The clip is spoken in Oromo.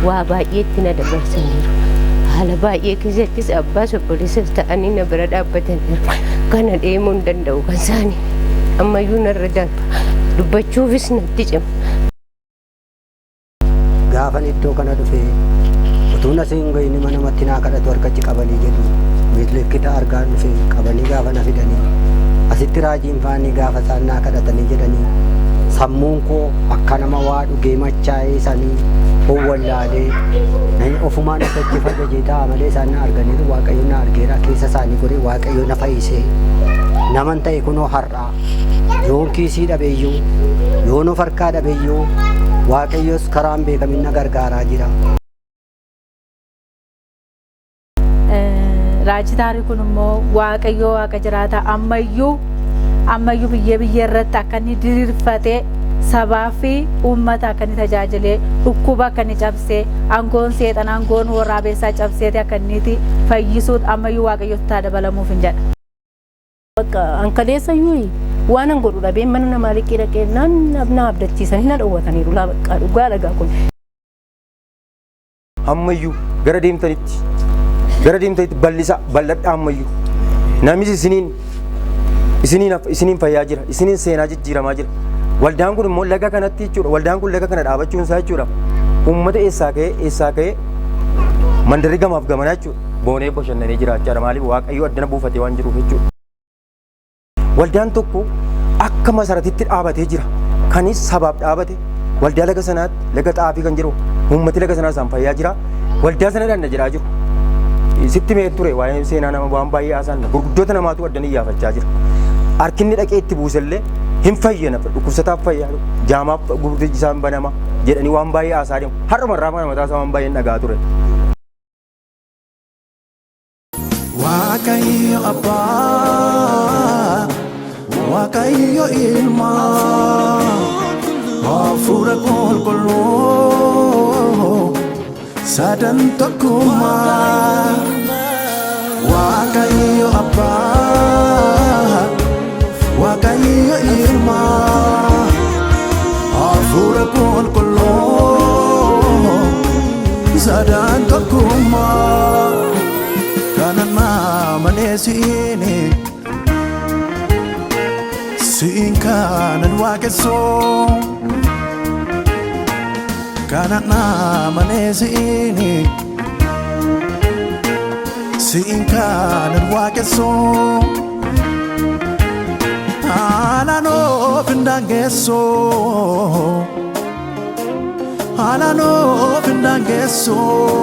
waa baay'eetti na dabarsaniiru. Haala baay'ee keessattis abbaas obboleessas ta'anii na bira dhaabbataniiru. Kana deemuu hin danda'u kan isaanii. Ammayyuu narra darba. Dubbachuufis natti cima. Gaafan iddoo kana dhufee utuu na siin gahini mana namatti naa kadhatu harkachi qabanii jedhu miidhagina argaan dhufee qabanii gaafa na fidanii asitti raajiin faanii gaafa isaan naa kadhatanii jedhanii sammuun koo akka nama waa dhugee machaa'ee sanii howwallaalee nani ofumaan akkatti fajjajee ta'a malee isaan na arganiiru. Waaqayyo na argeera keessa isaanii godhee Waaqayyo na fayyisee naman ta'e kunoo har'aa yoon kiisii dhabeeyyuu yoon of harkaa dhabeeyyuu Waaqayyos karaan beekamin na gargaaraa jira. Raajii taarikuun immoo Waaqayyo Waaqa jiraata ammayyuu biyya irratti akka inni diriirfatee sabaa fi uummata akka inni tajaajilee dhukkuba akka inni cabsee aangoon seexan aangoon waraabessaa cabseeti akka inni fayyisuun ammayyuu Waaqayyotti taa dabalamuuf hin jedha. Bakka ankadeessa yuuyi waan an godhu dhabee mana namaa liqii dhaqee na abdachiisanii na dhowwataniiru. Bakka dhugaa dhagaa kun. Ammayyuu gara deemtanitti bal'adha ammayyuu namichi isiniin fayyaa jira, isiniin seenaa jijjiiramaa jira. Waldaan kun immoo laga kanatti jechuudha. Waldaan kun laga kana dhaabachuun isaa jechuudha. Uummata eessaa ka'ee mandarri gamaaf gamanaa jechuudha. Boonee bashannanee jiraachaa maaliif Waaqayyo addana buufatee waan jiruuf jechuudha. Waldaan tokko akka masaratitti dhaabatee jira. Kanis sabaaf dhaabate waldaa laga sanaatti laga xaafii kan jiru uummati laga sanaa isaan fayyaa jira. Waldaa sana dhanna jedhaa jiru. Sitti mee ture waa'ee seenaa nama waan baay'ee haasaan gurguddoota namaatu addanii iyyaafachaa jira. Harkinni dhaqee itti buusellee hin fayyana dhukkubsataaf fayyaadu jaamaaf gurgurtii isaan banama jedhanii waan baay'ee haasaa deemu. Har'umarraa mana mataa isaa waan baay'een dhagaa ture. Waaqayyo Abbaa Waaqayyo Ilma Hafuura Qulqulluu sadan tokkummaa. Waaqayyo Abbaa Waaqayyo Ilma Hafuura Qulqulluu sadan tokkummaa. Kana malee siin kanan waaqessoo. Kana malee siin kanan waaqessoo. Alanoo findaangeessoo.